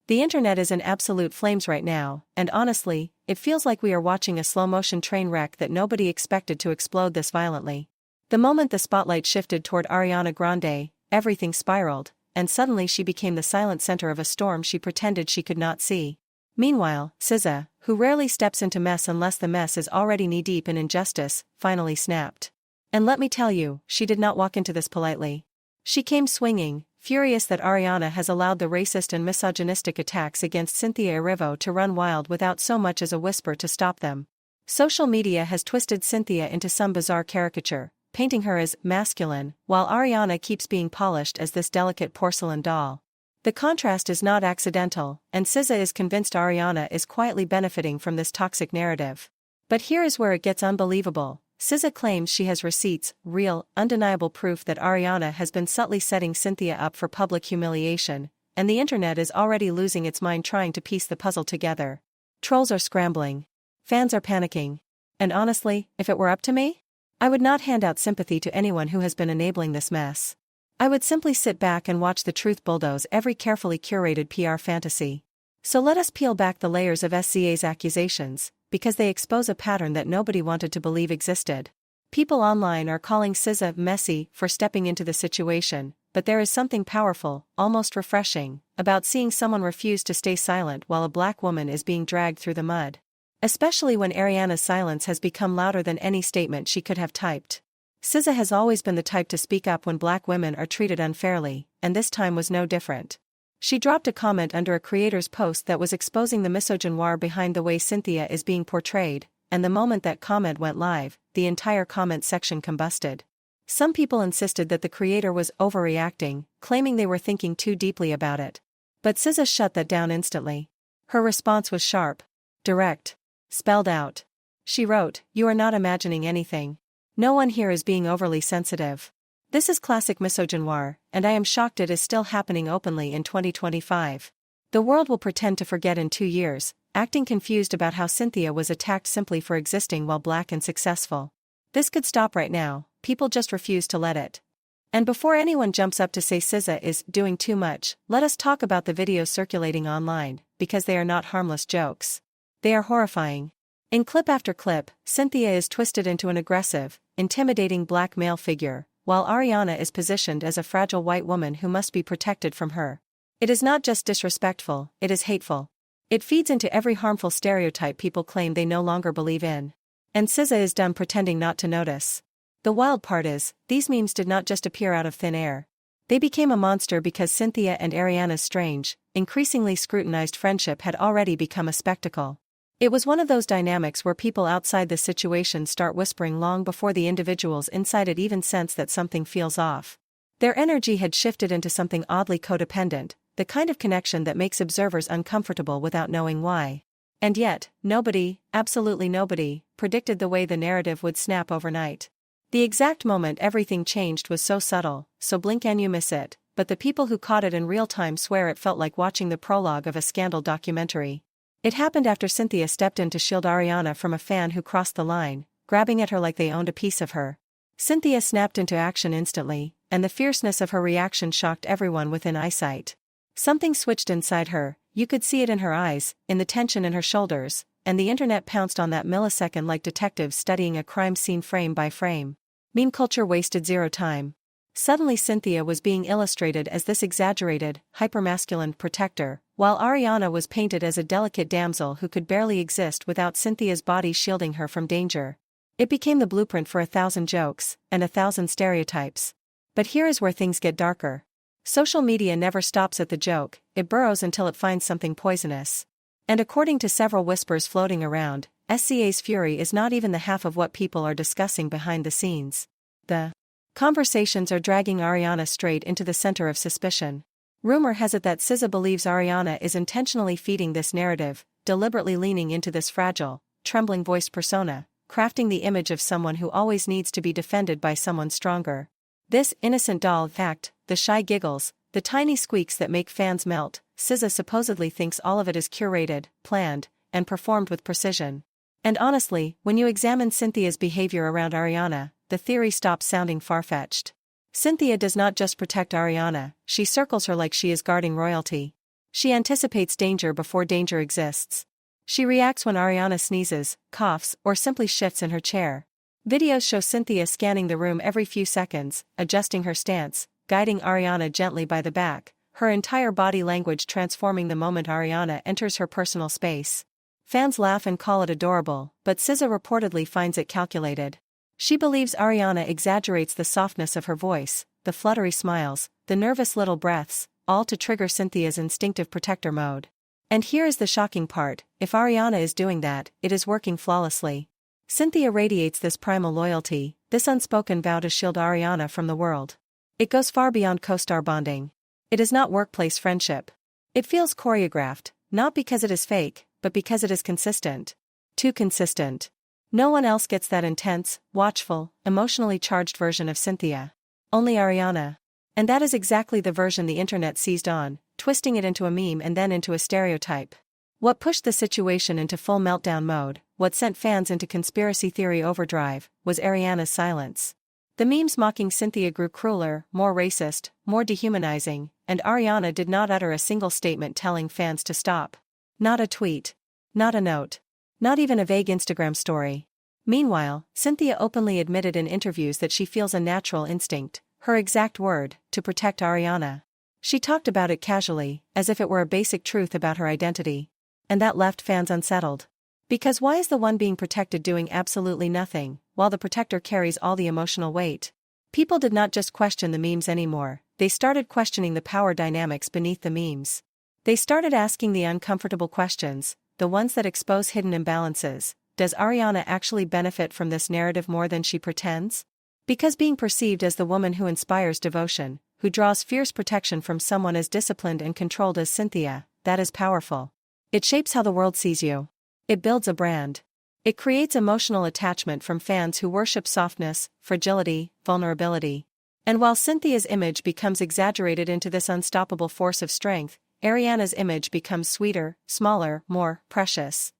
The internet is in absolute flames right now, and honestly, it feels like we are watching a slow-motion train wreck that nobody expected to explode this violently. The moment the spotlight shifted toward Ariana Grande, everything spiraled, and suddenly she became the silent center of a storm she pretended she could not see. Meanwhile, SZA, who rarely steps into mess unless the mess is already knee-deep in injustice, finally snapped. And let me tell you, she did not walk into this politely. She came swinging, furious that Ariana has allowed the racist and misogynistic attacks against Cynthia Erivo to run wild without so much as a whisper to stop them. Social media has twisted Cynthia into some bizarre caricature, painting her as masculine, while Ariana keeps being polished as this delicate porcelain doll. The contrast is not accidental, and SZA is convinced Ariana is quietly benefiting from this toxic narrative. But here is where it gets unbelievable. SZA claims she has receipts, real, undeniable proof that Ariana has been subtly setting Cynthia up for public humiliation, and the internet is already losing its mind trying to piece the puzzle together. Trolls are scrambling. Fans are panicking. And honestly, if it were up to me, I would not hand out sympathy to anyone who has been enabling this mess. I would simply sit back and watch the truth bulldoze every carefully curated PR fantasy. So let us peel back the layers of SZA's accusations, because they expose a pattern that nobody wanted to believe existed. People online are calling SZA messy for stepping into the situation, but there is something powerful, almost refreshing, about seeing someone refuse to stay silent while a black woman is being dragged through the mud. Especially when Ariana's silence has become louder than any statement she could have typed. SZA has always been the type to speak up when black women are treated unfairly, and this time was no different. She dropped a comment under a creator's post that was exposing the misogynoir behind the way Cynthia is being portrayed, and the moment that comment went live, the entire comment section combusted. Some people insisted that the creator was overreacting, claiming they were thinking too deeply about it. But SZA shut that down instantly. Her response was sharp, direct, spelled out. She wrote, "You are not imagining anything. No one here is being overly sensitive. This is classic misogynoir, and I am shocked it is still happening openly in 2025. The world will pretend to forget in 2 years, acting confused about how Cynthia was attacked simply for existing while black and successful. This could stop right now, people just refuse to let it." And before anyone jumps up to say SZA is doing too much, let us talk about the videos circulating online, because they are not harmless jokes. They are horrifying. In clip after clip, Cynthia is twisted into an aggressive, intimidating black male figure, while Ariana is positioned as a fragile white woman who must be protected from her. It is not just disrespectful, it is hateful. It feeds into every harmful stereotype people claim they no longer believe in. And SZA is done pretending not to notice. The wild part is, these memes did not just appear out of thin air. They became a monster because Cynthia and Ariana's strange, increasingly scrutinized friendship had already become a spectacle. It was one of those dynamics where people outside the situation start whispering long before the individuals inside it even sense that something feels off. Their energy had shifted into something oddly codependent, the kind of connection that makes observers uncomfortable without knowing why. And yet, nobody, absolutely nobody, predicted the way the narrative would snap overnight. The exact moment everything changed was so subtle, so blink and you miss it, but the people who caught it in real time swear it felt like watching the prologue of a scandal documentary. It happened after Cynthia stepped in to shield Ariana from a fan who crossed the line, grabbing at her like they owned a piece of her. Cynthia snapped into action instantly, and the fierceness of her reaction shocked everyone within eyesight. Something switched inside her, you could see it in her eyes, in the tension in her shoulders, and the internet pounced on that millisecond like detectives studying a crime scene frame by frame. Meme culture wasted zero time. Suddenly Cynthia was being illustrated as this exaggerated, hypermasculine protector, while Ariana was painted as a delicate damsel who could barely exist without Cynthia's body shielding her from danger. It became the blueprint for 1,000 jokes, and 1,000 stereotypes. But here is where things get darker. Social media never stops at the joke, it burrows until it finds something poisonous. And according to several whispers floating around, SZA's fury is not even the half of what people are discussing behind the scenes. The conversations are dragging Ariana straight into the center of suspicion. Rumor has it that SZA believes Ariana is intentionally feeding this narrative, deliberately leaning into this fragile, trembling-voiced persona, crafting the image of someone who always needs to be defended by someone stronger. This innocent doll act, the shy giggles, the tiny squeaks that make fans melt, SZA supposedly thinks all of it is curated, planned, and performed with precision. And honestly, when you examine Cynthia's behavior around Ariana, the theory stops sounding far-fetched. Cynthia does not just protect Ariana, she circles her like she is guarding royalty. She anticipates danger before danger exists. She reacts when Ariana sneezes, coughs, or simply shifts in her chair. Videos show Cynthia scanning the room every few seconds, adjusting her stance, guiding Ariana gently by the back, her entire body language transforming the moment Ariana enters her personal space. Fans laugh and call it adorable, but SZA reportedly finds it calculated. She believes Ariana exaggerates the softness of her voice, the fluttery smiles, the nervous little breaths, all to trigger Cynthia's instinctive protector mode. And here is the shocking part: if Ariana is doing that, it is working flawlessly. Cynthia radiates this primal loyalty, this unspoken vow to shield Ariana from the world. It goes far beyond co-star bonding. It is not workplace friendship. It feels choreographed, not because it is fake, but because it is consistent. Too consistent. No one else gets that intense, watchful, emotionally charged version of Cynthia. Only Ariana. And that is exactly the version the internet seized on, twisting it into a meme and then into a stereotype. What pushed the situation into full meltdown mode, what sent fans into conspiracy theory overdrive, was Ariana's silence. The memes mocking Cynthia grew crueler, more racist, more dehumanizing, and Ariana did not utter a single statement telling fans to stop. Not a tweet. Not a note. Not even a vague Instagram story. Meanwhile, Cynthia openly admitted in interviews that she feels a natural instinct, her exact word, to protect Ariana. She talked about it casually, as if it were a basic truth about her identity. And that left fans unsettled. Because why is the one being protected doing absolutely nothing, while the protector carries all the emotional weight? People did not just question the memes anymore, they started questioning the power dynamics beneath the memes. They started asking the uncomfortable questions, the ones that expose hidden imbalances. Does Ariana actually benefit from this narrative more than she pretends? Because being perceived as the woman who inspires devotion, who draws fierce protection from someone as disciplined and controlled as Cynthia, that is powerful. It shapes how the world sees you. It builds a brand. It creates emotional attachment from fans who worship softness, fragility, vulnerability. And while Cynthia's image becomes exaggerated into this unstoppable force of strength, Ariana's image becomes sweeter, smaller, more precious.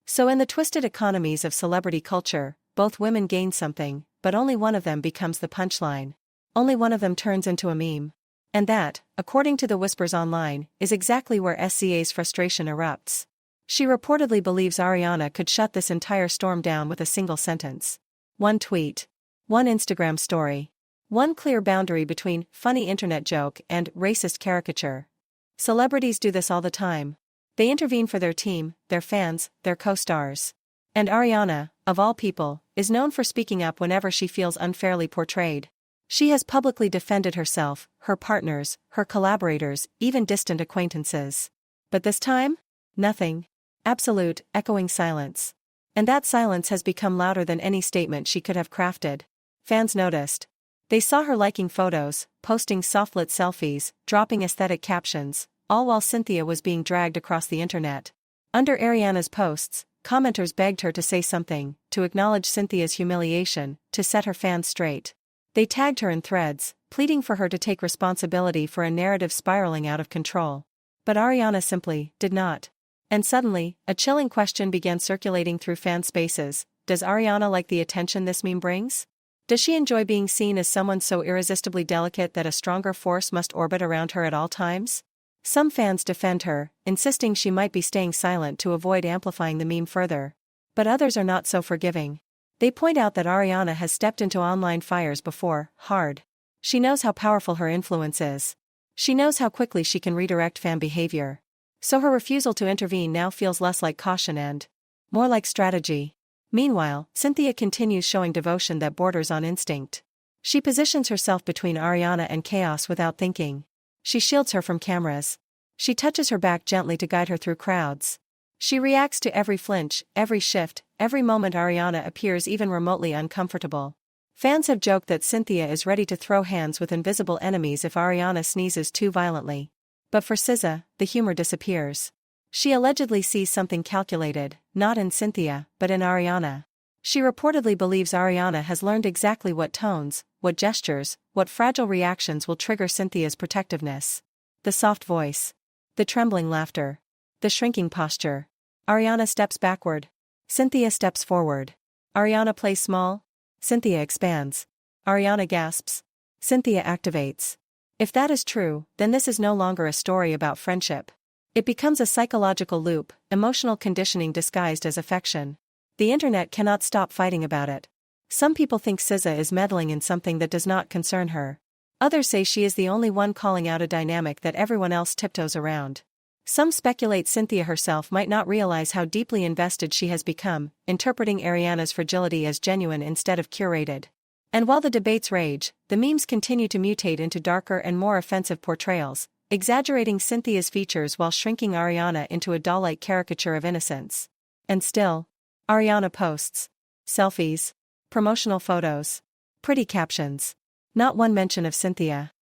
So in the twisted economies of celebrity culture, both women gain something, but only one of them becomes the punchline. Only one of them turns into a meme. And that, according to the whispers online, is exactly where SZA's frustration erupts. She reportedly believes Ariana could shut this entire storm down with a single sentence. One tweet. One Instagram story. One clear boundary between funny internet joke and racist caricature. Celebrities do this all the time. They intervene for their team, their fans, their co-stars. And Ariana, of all people, is known for speaking up whenever she feels unfairly portrayed. She has publicly defended herself, her partners, her collaborators, even distant acquaintances. But this time? Nothing. Absolute, echoing silence. And that silence has become louder than any statement she could have crafted. Fans noticed. They saw her liking photos, posting soft-lit selfies, dropping aesthetic captions, all while Cynthia was being dragged across the internet. Under Ariana's posts, commenters begged her to say something, to acknowledge Cynthia's humiliation, to set her fans straight. They tagged her in threads, pleading for her to take responsibility for a narrative spiraling out of control. But Ariana simply did not. And suddenly, a chilling question began circulating through fan spaces: does Ariana like the attention this meme brings? Does she enjoy being seen as someone so irresistibly delicate that a stronger force must orbit around her at all times? Some fans defend her, insisting she might be staying silent to avoid amplifying the meme further. But others are not so forgiving. They point out that Ariana has stepped into online fires before, hard. She knows how powerful her influence is. She knows how quickly she can redirect fan behavior. So her refusal to intervene now feels less like caution and more like strategy. Meanwhile, Cynthia continues showing devotion that borders on instinct. She positions herself between Ariana and chaos without thinking. She shields her from cameras. She touches her back gently to guide her through crowds. She reacts to every flinch, every shift, every moment Ariana appears even remotely uncomfortable. Fans have joked that Cynthia is ready to throw hands with invisible enemies if Ariana sneezes too violently. But for SZA, the humor disappears. She allegedly sees something calculated, not in Cynthia, but in Ariana. She reportedly believes Ariana has learned exactly what tones, what gestures, what fragile reactions will trigger Cynthia's protectiveness. The soft voice. The trembling laughter. The shrinking posture. Ariana steps backward. Cynthia steps forward. Ariana plays small. Cynthia expands. Ariana gasps. Cynthia activates. If that is true, then this is no longer a story about friendship. It becomes a psychological loop, emotional conditioning disguised as affection. The internet cannot stop fighting about it. Some people think SZA is meddling in something that does not concern her. Others say she is the only one calling out a dynamic that everyone else tiptoes around. Some speculate Cynthia herself might not realize how deeply invested she has become, interpreting Ariana's fragility as genuine instead of curated. And while the debates rage, the memes continue to mutate into darker and more offensive portrayals, exaggerating Cynthia's features while shrinking Ariana into a doll-like caricature of innocence. And still, Ariana posts selfies, promotional photos, pretty captions. Not one mention of Cynthia.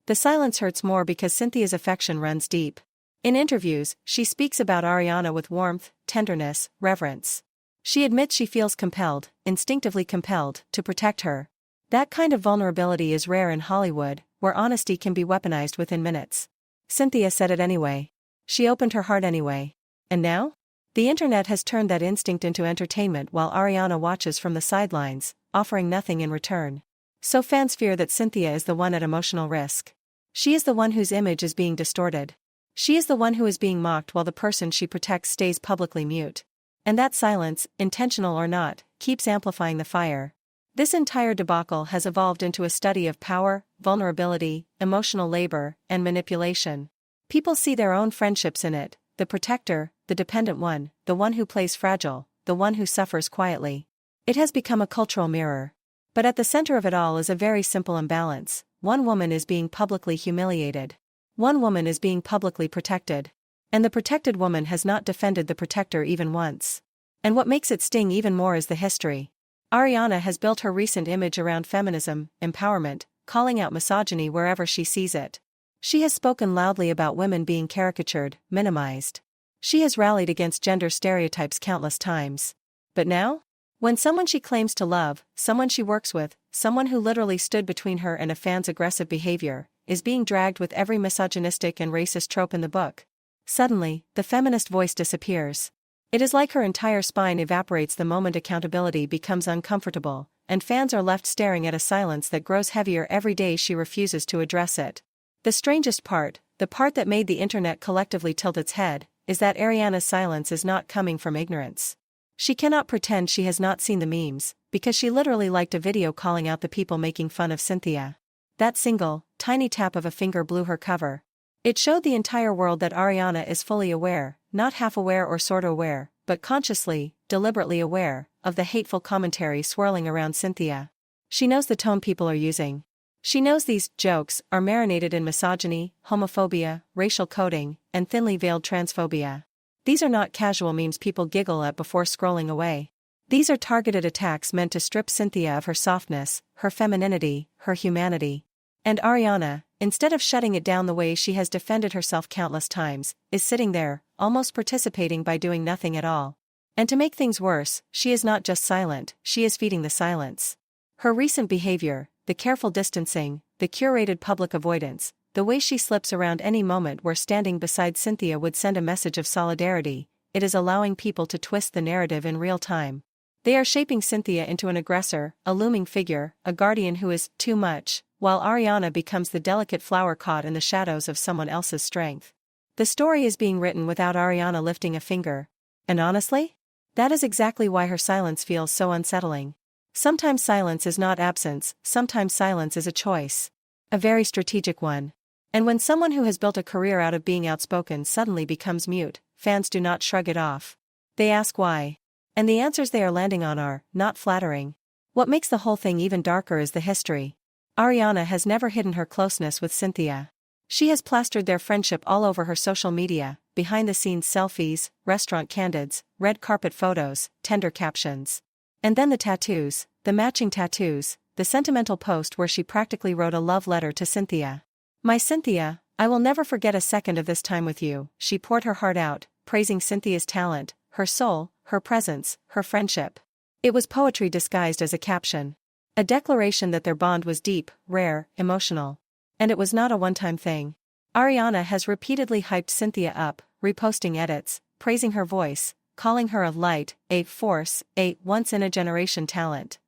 The silence hurts more because Cynthia's affection runs deep. In interviews, she speaks about Ariana with warmth, tenderness, reverence. She admits she feels compelled, instinctively compelled, to protect her. That kind of vulnerability is rare in Hollywood, where honesty can be weaponized within minutes. Cynthia said it anyway. She opened her heart anyway. And now? The internet has turned that instinct into entertainment while Ariana watches from the sidelines, offering nothing in return. So fans fear that Cynthia is the one at emotional risk. She is the one whose image is being distorted. She is the one who is being mocked while the person she protects stays publicly mute. And that silence, intentional or not, keeps amplifying the fire. This entire debacle has evolved into a study of power, vulnerability, emotional labor, and manipulation. People see their own friendships in it, the protector, the dependent one, the one who plays fragile, the one who suffers quietly. It has become a cultural mirror. But at the center of it all is a very simple imbalance. One woman is being publicly humiliated. One woman is being publicly protected. And the protected woman has not defended the protector even once. And what makes it sting even more is the history. Ariana has built her recent image around feminism, empowerment, calling out misogyny wherever she sees it. She has spoken loudly about women being caricatured, minimized. She has rallied against gender stereotypes countless times. But now? When someone she claims to love, someone she works with, someone who literally stood between her and a fan's aggressive behavior, is being dragged with every misogynistic and racist trope in the book, suddenly, the feminist voice disappears. It is like her entire spine evaporates the moment accountability becomes uncomfortable, and fans are left staring at a silence that grows heavier every day she refuses to address it. The strangest part, the part that made the internet collectively tilt its head, is that Ariana's silence is not coming from ignorance. She cannot pretend she has not seen the memes, because she literally liked a video calling out the people making fun of Cynthia. That single, tiny tap of a finger blew her cover. It showed the entire world that Ariana is fully aware, not half aware or sort of aware, but consciously, deliberately aware, of the hateful commentary swirling around Cynthia. She knows the tone people are using. She knows these jokes are marinated in misogyny, homophobia, racial coding, and thinly veiled transphobia. These are not casual memes people giggle at before scrolling away. These are targeted attacks meant to strip Cynthia of her softness, her femininity, her humanity. And Ariana, instead of shutting it down the way she has defended herself countless times, is sitting there, almost participating by doing nothing at all. And to make things worse, she is not just silent, she is feeding the silence. Her recent behavior, the careful distancing, the curated public avoidance, the way she slips around any moment where standing beside Cynthia would send a message of solidarity, it is allowing people to twist the narrative in real time. They are shaping Cynthia into an aggressor, a looming figure, a guardian who is too much, while Ariana becomes the delicate flower caught in the shadows of someone else's strength. The story is being written without Ariana lifting a finger. And honestly? That is exactly why her silence feels so unsettling. Sometimes silence is not absence, sometimes silence is a choice. A very strategic one. And when someone who has built a career out of being outspoken suddenly becomes mute, fans do not shrug it off. They ask why. And the answers they are landing on are not flattering. What makes the whole thing even darker is the history. Ariana has never hidden her closeness with Cynthia. She has plastered their friendship all over her social media, behind-the-scenes selfies, restaurant candids, red carpet photos, tender captions. And then the tattoos, the matching tattoos, the sentimental post where she practically wrote a love letter to Cynthia. My Cynthia, I will never forget a second of this time with you. She poured her heart out, praising Cynthia's talent, her soul, her presence, her friendship. It was poetry disguised as a caption. A declaration that their bond was deep, rare, emotional. And it was not a one-time thing. Ariana has repeatedly hyped Cynthia up, reposting edits, praising her voice, calling her a light, a force, a once-in-a-generation talent.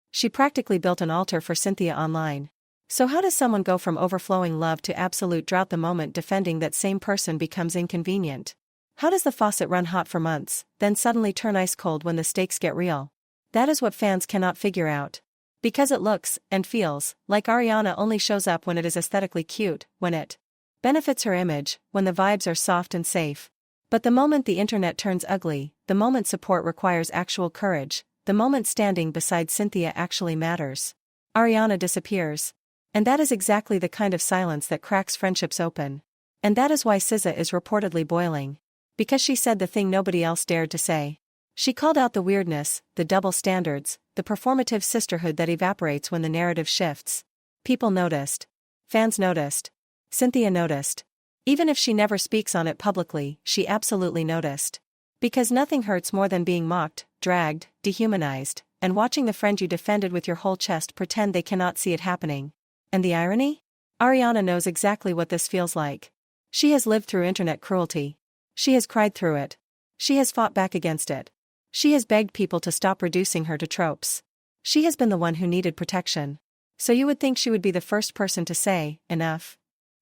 She practically built an altar for Cynthia online. So how does someone go from overflowing love to absolute drought the moment defending that same person becomes inconvenient? How does the faucet run hot for months, then suddenly turn ice cold when the stakes get real? That is what fans cannot figure out. Because it looks, and feels, like Ariana only shows up when it is aesthetically cute, when it benefits her image, when the vibes are soft and safe. But the moment the internet turns ugly, the moment support requires actual courage, the moment standing beside Cynthia actually matters, Ariana disappears. And that is exactly the kind of silence that cracks friendships open. And that is why SZA is reportedly boiling. Because she said the thing nobody else dared to say. She called out the weirdness, the double standards, the performative sisterhood that evaporates when the narrative shifts. People noticed. Fans noticed. Cynthia noticed. Even if she never speaks on it publicly, she absolutely noticed. Because nothing hurts more than being mocked, dragged, dehumanized, and watching the friend you defended with your whole chest pretend they cannot see it happening. And the irony? Ariana knows exactly what this feels like. She has lived through internet cruelty. She has cried through it. She has fought back against it. She has begged people to stop reducing her to tropes. She has been the one who needed protection. So you would think she would be the first person to say, enough.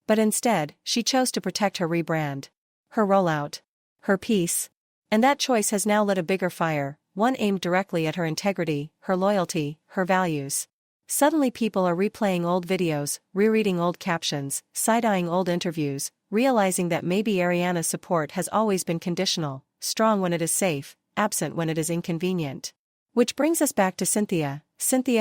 But instead, she chose to protect her rebrand. Her rollout. Her peace. And that choice has now lit a bigger fire, one aimed directly at her integrity, her loyalty, her values. Suddenly people are replaying old videos, rereading old captions, side-eyeing old interviews, realizing that maybe Ariana's support has always been conditional, strong when it is safe, absent when it is inconvenient. Which brings us back to Cynthia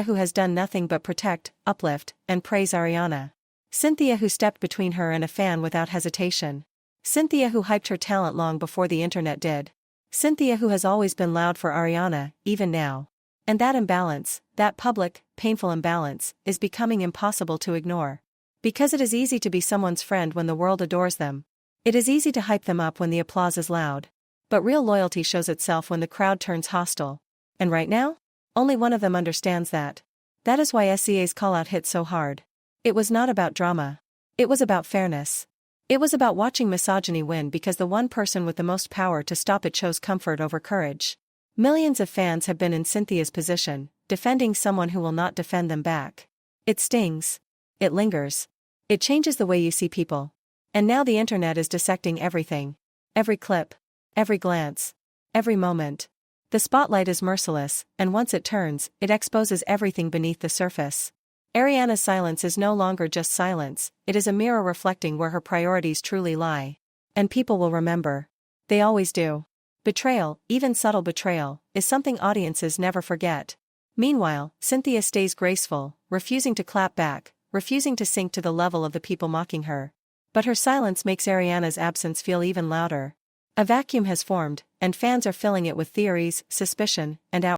who has done nothing but protect, uplift, and praise Ariana. Cynthia who stepped between her and a fan without hesitation. Cynthia who hyped her talent long before the internet did. Cynthia who has always been loud for Ariana, even now. And that imbalance, that public, painful imbalance, is becoming impossible to ignore. Because it is easy to be someone's friend when the world adores them. It is easy to hype them up when the applause is loud. But real loyalty shows itself when the crowd turns hostile. And right now? Only one of them understands that. That is why SZA's call-out hit so hard. It was not about drama. It was about fairness. It was about watching misogyny win because the one person with the most power to stop it chose comfort over courage. Millions of fans have been in Cynthia's position, defending someone who will not defend them back. It stings. It lingers. It changes the way you see people. And now the internet is dissecting everything. Every clip. Every glance. Every moment. The spotlight is merciless, and once it turns, it exposes everything beneath the surface. Ariana's silence is no longer just silence, it is a mirror reflecting where her priorities truly lie. And people will remember. They always do. Betrayal, even subtle betrayal, is something audiences never forget. Meanwhile, Cynthia stays graceful, refusing to clap back, refusing to sink to the level of the people mocking her. But her silence makes Ariana's absence feel even louder. A vacuum has formed, and fans are filling it with theories, suspicion, and outrage.